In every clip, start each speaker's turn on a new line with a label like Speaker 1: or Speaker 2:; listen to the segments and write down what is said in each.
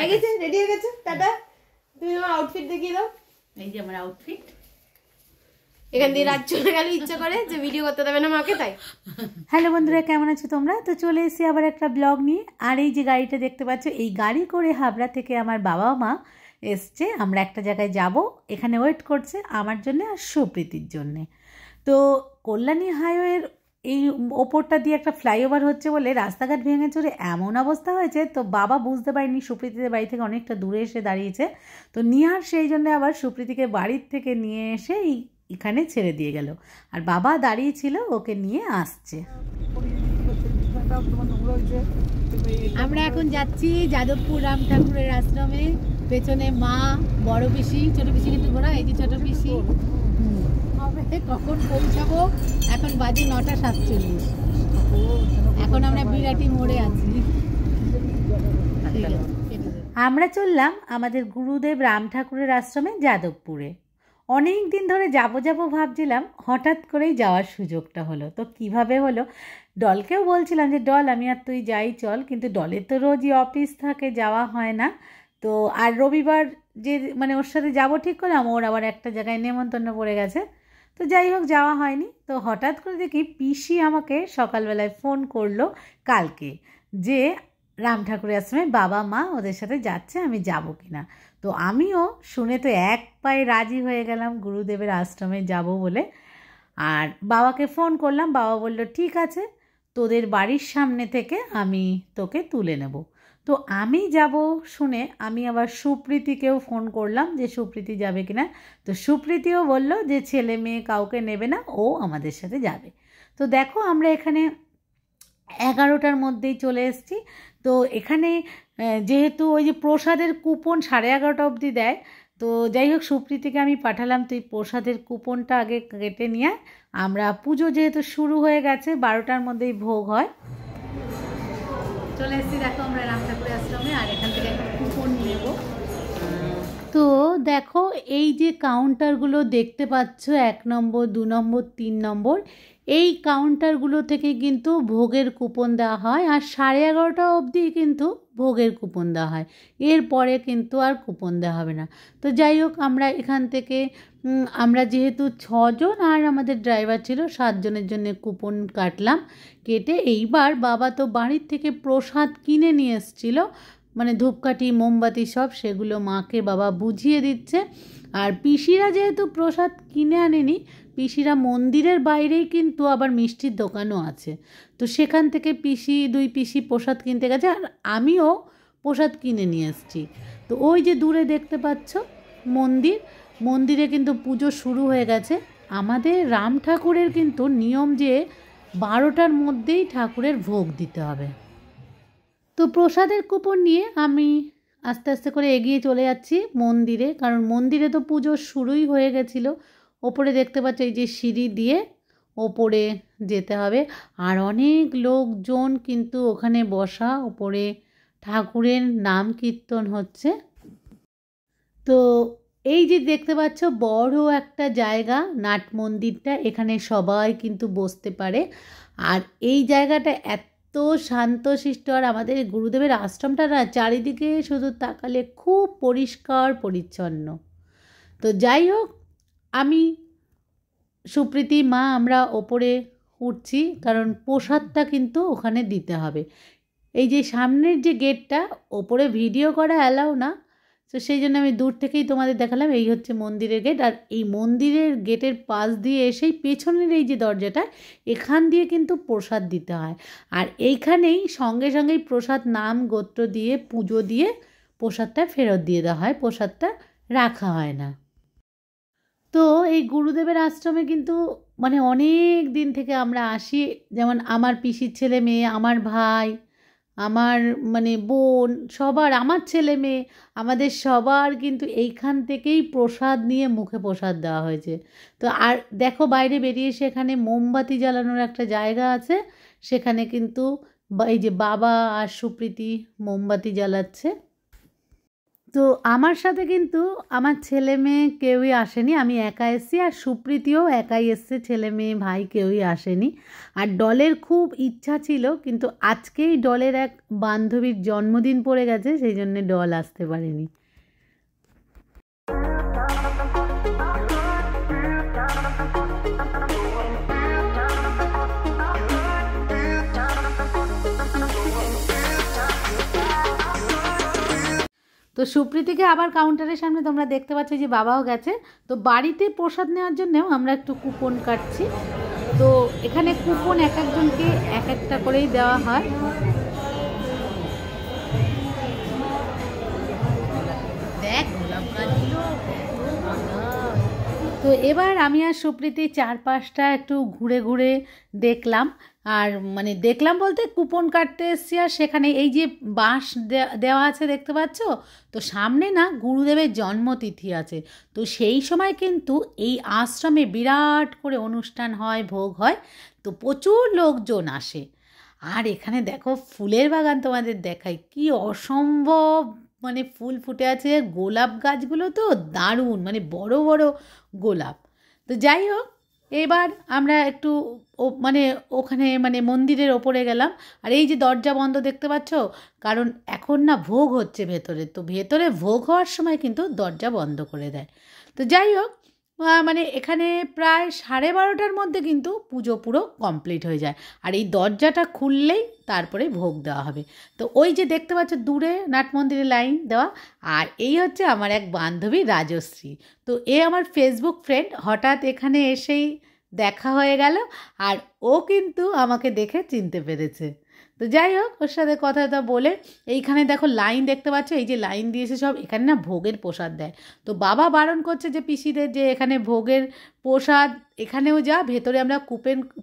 Speaker 1: হয়ে গেছে, রেডি হয়ে গেছে। টাটা। তুমি আমার আউটফিট দেখিয়ে দাও।
Speaker 2: এই যে আমার আউটফিট।
Speaker 1: এখান দিয়ে রাত চলে গেল, ইচ্ছা করে যে ভিডিও করতে দেবে না মাকে, তাই।
Speaker 3: হ্যালো বন্ধুরা, কেমন আছো তোমরা? তো চলে এসেছি আবার একটা ব্লগ নিয়ে। আর এই যে গাড়িটা দেখতে পাচ্ছ, এই গাড়ি করে হাবড়া থেকে আমার বাবা মা এসছে। আমরা একটা জায়গায় যাব, এখানে ওয়েট করছে আমার জন্যে আর সুপ্রীতির জন্যে। তো কল্যাণী হাইওয়ের এই ওপরটা দিয়ে একটা ফ্লাইওভার হচ্ছে বলে রাস্তাঘাট ভেঙে চড়ে এমন অবস্থা হয়েছে। তো বাবা বুঝতে পারেনি সুপ্রীতিদের বাড়ি থেকে অনেকটা দূরে এসে দাঁড়িয়েছে। তো নিহার সেই জন্য আবার সুপ্রীতিকে বাড়ির থেকে নিয়ে এসে এখানে ছেড়ে দিয়ে গেল, আর বাবা দাঁড়িয়ে ছিল ওকে নিয়ে আসছে।
Speaker 2: আমরা এখন যাচ্ছি যাদবপুর রাম ঠাকুরের আশ্রমে। পেছনে মা, বড় পিসি, ছোট পিসি কিন্তু ঘোরা, এই যে ছোট পিসি। কখন পৌঁছাবো? এখন বাজে 9:47। এখন আমরা বিরাটি মোড়ে আছি।
Speaker 3: আমরা চললাম আমাদের গুরুদেব রাম ঠাকুরের আশ্রমে যাদবপুরে। অনেক দিন ধরে যাবো ভাবছিলাম, হঠাৎ করেই যাওয়ার সুযোগটা হলো। তো কিভাবে হলো, ডলকেও বলছিলাম যে ডল আমি আর তুই যাই চল, কিন্তু ডলের তো রোজই অফিস থাকে, যাওয়া হয় না। তো আর রবিবার যে মানে ওর সাথে যাবো ঠিক করলাম, ওর আবার একটা জায়গায় নেমন্তন্ন পড়ে গেছে। তো যাই হোক যাওয়া হয়নি। তো হঠাৎ করে দেখি পিসি আমাকে সকালবেলায় ফোন করলো কালকে, যে রাম ঠাকুরের আশ্রমে বাবা মা ওদের সাথে যাচ্ছে, আমি যাব কি না। তো আমিও শুনে তো এক পায়ে রাজি হয়ে গেলাম গুরুদেবের আশ্রমে যাব বলে। আর বাবাকে ফোন করলাম, বাবা বলল ঠিক আছে, তোদের বাড়ির সামনে থেকে আমি তোকে তুলে নেব। তো আমি যাব শুনে আমি আবার সুপ্রীতিকেও ফোন করলাম যে সুপ্রীতি যাবে কিনা। তো সুপ্রীতিও বলল যে ছেলে মেয়ে কাউকে নেবে না, ও আমাদের সাথে যাবে। তো দেখো আমরা এখানে 11টার মধ্যেই চলে এসেছি। তো এখানে যেহেতু ওই যে প্রসাদের কুপন 11:30 অবধি দেয়, তো যাই হোক সুপ্রীতিকে আমি পাঠালাম তুই প্রসাদের কুপনটা আগে কেটে নিয়ে। আমরা পুজো যেহেতু শুরু হয়ে গেছে, 12টার মধ্যেই ভোগ হয়।
Speaker 2: চলে এসেছি দেখো আমরা রাম ঠাকুরের আশ্রমে, আর এখান থেকে একটা কুপন নেব।
Speaker 3: তো দেখো এই যে কাউন্টারগুলো দেখতে পাচ্ছ, 1 নম্বর 2 নম্বর 3 নম্বর, এই কাউন্টারগুলো থেকে কিন্তু ভোগের কুপন দেওয়া হয়। আর 11:30 অবধি কিন্তু ভোগের কুপন দেওয়া হয়, এরপরে কিন্তু আর কুপন দেওয়া হবে না। তো যাই হোক আমরা এখান থেকে আমরা যেহেতু 6 জন আর আমাদের ড্রাইভার ছিল 7 জনের জন্য কুপন কাটলাম। কেটে এইবার বাবা তো বাড়ির থেকে প্রসাদ কিনে নিয়ে এসেছিলো, মানে ধূপকাঠি মোমবাতি সব, সেগুলো মাকে বাবা বুঝিয়ে দিচ্ছে। আর পিসিরা যেহেতু প্রসাদ কিনে আনেনি, পিসিরা মন্দিরের বাইরেই কিন্তু আবার মিষ্টির দোকানও আছে, তো সেখান থেকে দুই পিসি প্রসাদ কিনতে গেছে, আর আমিও প্রসাদ কিনে নিয়ে এসেছি। তো ওই যে দূরে দেখতে পাচ্ছ মন্দিরে কিন্তু পুজো শুরু হয়ে গেছে। আমাদের রাম ঠাকুরের কিন্তু নিয়ম যে 12টার মধ্যেই ঠাকুরের ভোগ দিতে হবে। তো প্রসাদের কুপন নিয়ে আমি আস্তে আস্তে করে এগিয়ে চলে যাচ্ছি মন্দিরে, কারণ মন্দিরে তো পুজো শুরুই হয়ে গেছিলো। ওপরে দেখতে পাচ্ছ এই যে সিঁড়ি দিয়ে ওপরে যেতে হবে, আর অনেক লোকজন কিন্তু ওখানে বসা, ওপরে ঠাকুরের নাম কীর্তন হচ্ছে। তো এই যে দেখতে পাচ্ছ বড় একটা জায়গা, নাট মন্দিরটা, এখানে সবাই কিন্তু বসতে পারে। আর এই জায়গাটা এত শান্তশিষ্ট, আর আমাদের গুরুদেবের আশ্রমটা না চারিদিকে শুধু তাকালে খুব পরিষ্কার পরিচ্ছন্ন। তো যাই হোক আমি সুপ্রীতি মা আমরা ওপরে উঠছি, কারণ প্রসাদটা কিন্তু ওখানে দিতে হবে। এই যে সামনের যে গেটটা, ওপরে ভিডিও করা অ্যালাউ না, তো সেই জন্য আমি দূর থেকেই তোমাদের দেখালাম। এই হচ্ছে মন্দিরের গেট, আর এই মন্দিরের গেটের পাশ দিয়ে এসেই পেছনের এই যে দরজাটা, এখান দিয়ে কিন্তু প্রসাদ দিতে হয়। আর এইখানেই সঙ্গেই প্রসাদ নাম গোত্র দিয়ে পুজো দিয়ে প্রসাদটা ফেরত দিয়ে দেওয়া হয়, প্রসাদটা রাখা হয় না। তো এই গুরুদেবের আশ্রমে কিন্তু মানে অনেক দিন থেকে আমরা আসি, যেমন আমার পিসির ছেলে মেয়ে, আমার ভাই, আমার মানে বোন, সবার, আমার ছেলে মেয়ে, আমাদের সবার কিন্তু এইখান থেকেই প্রসাদ নিয়ে মুখে প্রসাদ দেওয়া হয়েছে। তো আর দেখো বাইরে বেরিয়ে এসে এখানে মোমবাতি জ্বালানোর একটা জায়গা আছে, সেখানে কিন্তু এই যে বাবা আর সুপ্রীতি মোমবাতি জ্বালাচ্ছে। তো আমার সাথে কিন্তু আমার ছেলে মেয়ে কেউই আসেনি, আমি একা এসেছি, আর সুপ্রীতিও একাই এসছে, ছেলে মেয়ে ভাই কেউই আসেনি। আর ডলের খুব ইচ্ছা ছিল, কিন্তু আজকেই ডলের এক বান্ধবীর জন্মদিন পড়ে গেছে, সেই জন্য ডল আসতে পারেনি। তো সুপ্রীতিকে আবার কাউন্টারের সামনে তোমরা দেখতে পাচ্ছ যে বাবাও গেছে। তো বাড়িতে প্রসাদ নেওয়ার জন্যও আমরা একটু কুপন কাটছি। তো এখানে কুপন এক একজনকে এক একটা করেই দেওয়া হয়। দেখ গোলাপ গাছগুলো। তো এবার আমি আর সুপ্রীতি 4-5টা একটু ঘুরে ঘুরে দেখলাম। আর মানে দেখলাম বলতে কুপন কাটতে এসেছি, আর সেখানে এই যে বাঁশ দেওয়া আছে দেখতে পাচ্ছ, তো সামনে না গুরুদেবের জন্মতিথি আছে। তো সেই সময় কিন্তু এই আশ্রমে বিরাট করে অনুষ্ঠান হয়, ভোগ হয়, তো প্রচুর লোকজন আসে। আর এখানে দেখো ফুলের বাগান তোমাদের দেখাই, কি অসম্ভব মানে ফুল ফুটে আছে। গোলাপ গাছগুলো তো দারুণ, মানে বড় বড় গোলাপ। তো যাই হোক, এবার আমরা একটু মানে ওখানে মানে মন্দিরের ওপরে গেলাম। আর এই যে দরজা বন্ধ দেখতে পাচ্ছ, কারণ এখন না ভোগ হচ্ছে ভেতরে, তো ভেতরে ভোগ হওয়ার সময় কিন্তু দরজা বন্ধ করে দেয়। তো যাই হোক, মানে এখানে প্রায় 12:30টার মধ্যে কিন্তু পুজো পুরো কমপ্লিট হয়ে যায়। আর এই দরজাটা খুললেই তারপরে ভোগ দেওয়া হবে। তো ওই যে দেখতে পাচ্ছ দূরে নাট মন্দিরে লাইন দেওয়া, আর এই হচ্ছে আমার এক বান্ধবী রাজশ্রী। তো এ আমার ফেসবুক ফ্রেন্ড, হঠাৎ এখানে এসেই দেখা হয়ে গেল, আর ও কিন্তু আমাকে দেখে চিনতে পেরেছে। তো যাই হোক, ওর সাথে কথা বলে এইখানে দেখো লাইন দেখতে পাচ্ছ, এই যে লাইন দিয়েছে সব, এখানে না ভোগের প্রসাদ দেয়। তো বাবা বারণ করছে যে পিসিদের যে এখানে ভোগের প্রসাদ এখানেও যা, ভেতরে আমরা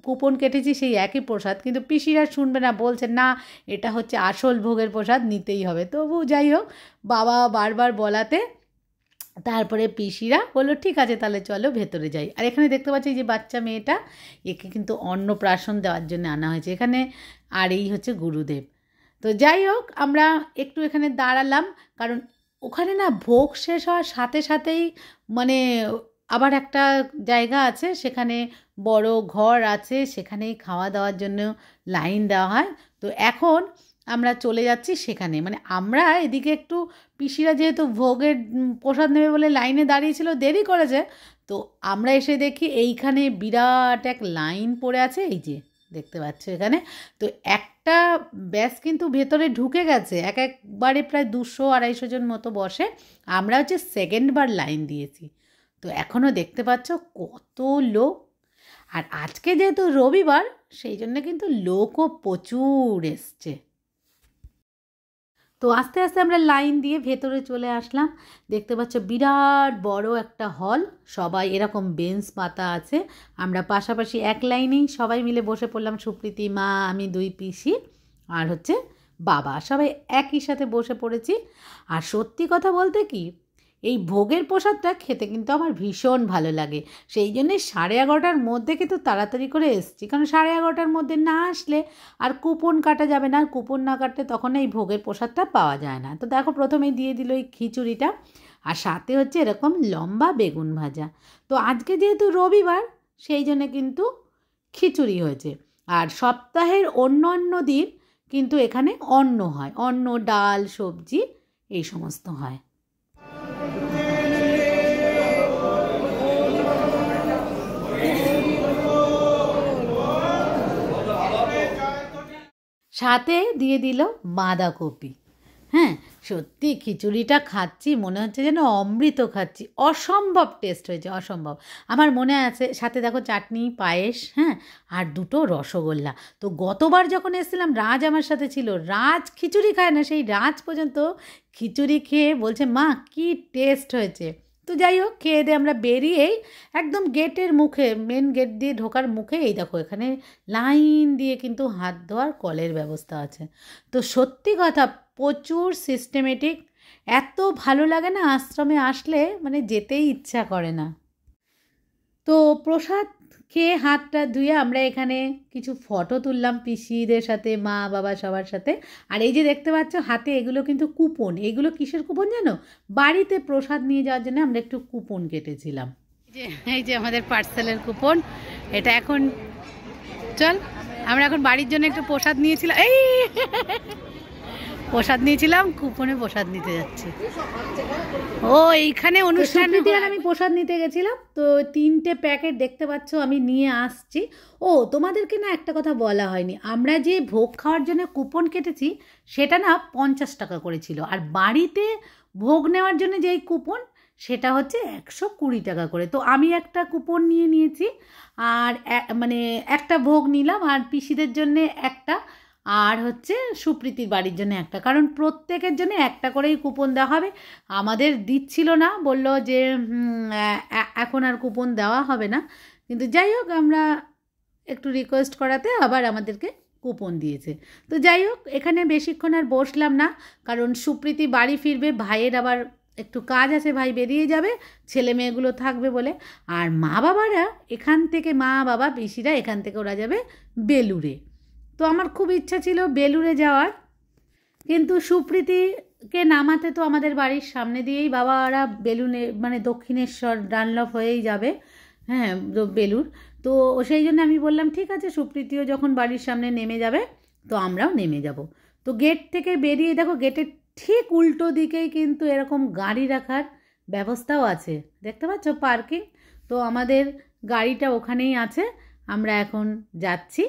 Speaker 3: কুপন কেটেছি সেই একই প্রসাদ, কিন্তু পিসিরা শুনবে না, বলছে না এটা হচ্ছে আসল ভোগের প্রসাদ, নিতেই হবে। তবু যাই হোক, বাবা বারবার বলাতে তারপরে পিসিরা বললো ঠিক আছে তাহলে চলো ভেতরে যাই। আর এখানে দেখতে পাচ্ছি যে বাচ্চা মেয়েটা, একে কিন্তু অন্নপ্রাশন দেওয়ার জন্য আনা হয়েছে এখানে। আর এই হচ্ছে গুরুদেব। তো যাই হোক, আমরা একটু এখানে দাঁড়ালাম, কারণ ওখানে না ভোগ শেষ হওয়ার সাথে সাথেই মানে আবার একটা জায়গা আছে, সেখানে বড় ঘর আছে, সেখানেই খাওয়া দাওয়ার জন্য লাইন দেওয়া হয়। তো এখন আমরা চলে যাচ্ছি সেখানে, মানে আমরা এদিকে একটু পিসিরা যেহেতু ভোগের প্রসাদ নেবে বলে লাইনে দাঁড়িয়েছিল, দেরি করেছে, তো আমরা এসে দেখি এইখানে বিরাট এক লাইন পড়ে আছে, এই যে দেখতে পাচ্ছ এখানে। তো একটা ব্যাস কিন্তু ভেতরে ঢুকে গেছে, একবারে প্রায় 200-250 জন মতো বসে। আমরা হচ্ছে সেকেন্ডবার লাইন দিয়েছি। তো এখনও দেখতে পাচ্ছ কত লোক। আর আজকে যেহেতু রবিবার, সেই জন্য কিন্তু লোকও প্রচুর এসছে। তো আস্তে আস্তে আমরা লাইন দিয়ে ভেতরে চলে আসলাম। দেখতে পাচ্ছ বিরাট বড় একটা হল, সবাই এরকম বেঞ্চ পাতা আছে। আমরা পাশাপাশি এক লাইনেই সবাই মিলে বসে পড়লাম, সুপ্রীতি, মা, আমি, 2 পিসি আর হচ্ছে বাবা, সবাই একই সাথে বসে পড়েছি। আর সত্যি কথা বলতে কি, এই ভোগের প্রসাদটা খেতে কিন্তু আমার ভীষণ ভালো লাগে। সেই জন্যে 11:30টার মধ্যে কিন্তু তাড়াতাড়ি করে এসেছি, কারণ 11:30টার মধ্যে না আসলে আর কুপন কাটা যাবে না, আর কুপন না কাটলে তখন এই ভোগের প্রসাদটা পাওয়া যায় না। তো দেখো প্রথমেই দিয়ে দিল এই খিচুড়িটা, আর সাথে হচ্ছে এরকম লম্বা বেগুন ভাজা। তো আজকে যেহেতু রবিবার, সেই জন্য কিন্তু খিচুড়ি হয়েছে। আর সপ্তাহের অন্য দিন কিন্তু এখানে অন্ন হয়, অন্ন, ডাল, সবজি এই সমস্ত হয়। সাথে দিয়ে দিল বাঁধাকপি। হ্যাঁ, সত্যি খিচুড়িটা খাচ্ছি মনে হচ্ছে যেন অমৃত খাচ্ছি, অসম্ভব টেস্ট হয়েছে, অসম্ভব। আমার মনে আছে সাথে দেখো চাটনি, পায়েস, হ্যাঁ, আর 2টো রসগোল্লা। তো গতবার যখন এসেছিলাম রাজ আমার সাথে ছিল, রাজ খিচুড়ি খায় না, সেই রাজ পর্যন্ত খিচুড়ি খেয়ে বলছে মা কি টেস্ট হয়েছে। তো যাই হোক, খেয়ে দিয়ে আমরা বেরিয়েই একদম গেটের মুখে, মেন গেট দিয়ে ঢোকার মুখে এই দেখো এখানে লাইন দিয়ে কিন্তু হাত ধোয়ার কলের ব্যবস্থা আছে। তো সত্যি কথা প্রচুর সিস্টেমেটিক, এত ভালো লাগে না আশ্রমে আসলে, মানে যেতেই ইচ্ছা করে না। তো প্রসাদ খেয়ে হাতটা ধুয়ে আমরা এখানে কিছু ফটো তুললাম পিসিদের সাথে, মা বাবা সবার সাথে। আর এই যে দেখতে পাচ্ছ হাতে, এগুলো কিন্তু কুপন। এগুলো কিসের কুপন জানো? বাড়িতে প্রসাদ নিয়ে যাওয়ার জন্য আমরা একটু কুপন কেটেছিলাম। এই যে আমাদের পার্সেলের কুপন, এটা এখন চল আমরা এখন বাড়ির জন্য একটু প্রসাদ নিয়েছিলাম, এই প্রসাদ নিয়েছিলাম, কুপনে প্রসাদ নিতে যাচ্ছি। ও এইখানে অনুষ্ঠান, আমি প্রসাদ নিতে গেছিলাম, তো 3টে প্যাকেট দেখতে পাচ্ছ আমি নিয়ে আসছি। ও তোমাদেরকে না একটা কথা বলা হয়নি, আমরা যে ভোগ খাওয়ার জন্য কুপন কেটেছি সেটা না 50 টাকা করেছিল, আর বাড়িতে ভোগ নেওয়ার জন্য যেই কুপন সেটা হচ্ছে 120 টাকা করে। তো আমি একটা কুপন নিয়েছি, আর মানে একটা ভোগ নিলাম, আর পিসিদের জন্য একটা, আর হচ্ছে সুপ্রীতির বাড়ির জন্য একটা, কারণ প্রত্যেকের জন্য একটা করেই কুপন দেওয়া হবে। আমাদের দিচ্ছিল না, বলল যে এখন আর কুপন দেওয়া হবে না, কিন্তু যাই হোক আমরা একটু রিকোয়েস্ট করাতে আবার আমাদেরকে কুপন দিয়েছে। তো যাই হোক এখানে বেশিক্ষণ আর বসলাম না, কারণ সুপ্রীতি বাড়ি ফিরবে, ভাইয়ের আবার একটু কাজ আছে, ভাই বেরিয়ে যাবে, ছেলে মেয়েগুলো থাকবে বলে। আর মা বাবারা এখান থেকে, মা বাবা পিসিরা এখান থেকে ওরা যাবে বেলুড়ে। তো আমার খুব ইচ্ছা ছিল বেলুড়ে যাওয়ার, কিন্তু সুপ্রীতিকে নামাতে তো আমাদের বাড়ির সামনে দিয়েই বাবারা বেলুড়ে, মানে দক্ষিণেশ্বর ডানলপ হয়েই যাবে, হ্যাঁ বেলুড়। তো সেই জন্য আমি বললাম ঠিক আছে, সুপ্রীতিও যখন বাড়ির সামনে নেমে যাবে তো আমরাও নেমে যাব। তো গেট থেকে বেরিয়ে দেখো, গেটের ঠিক উল্টো দিকেই কিন্তু এরকম গাড়ি রাখার ব্যবস্থাও আছে, দেখতে পাচ্ছ পার্কিং। তো আমাদের গাড়িটা ওখানেই আছে, আমরা এখন যাচ্ছি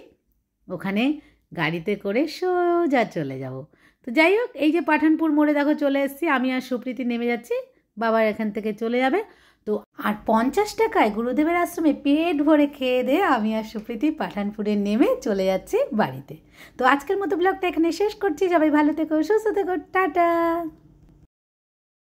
Speaker 3: ওখানে গাড়িতে করে সোজা চলে যাব। তো যাই হোক এই যে পাঠানপুর মোড়ে দেখো চলে এসেছি, আমি আর সুপ্রীতি নেমে যাচ্ছি, বাবার এখান থেকে চলে যাবে। তো আর 50 টাকায় গুরুদেবের আশ্রমে পেট ভরে খেয়ে দিয়ে আমি আর সুপ্রীতি পাঠানপুরে নেমে চলে যাচ্ছি বাড়িতে। তো আজকের মতো ব্লগটা এখানে শেষ করছি, সবাই ভালো থেকো, সুস্থ থেকো, টাটা।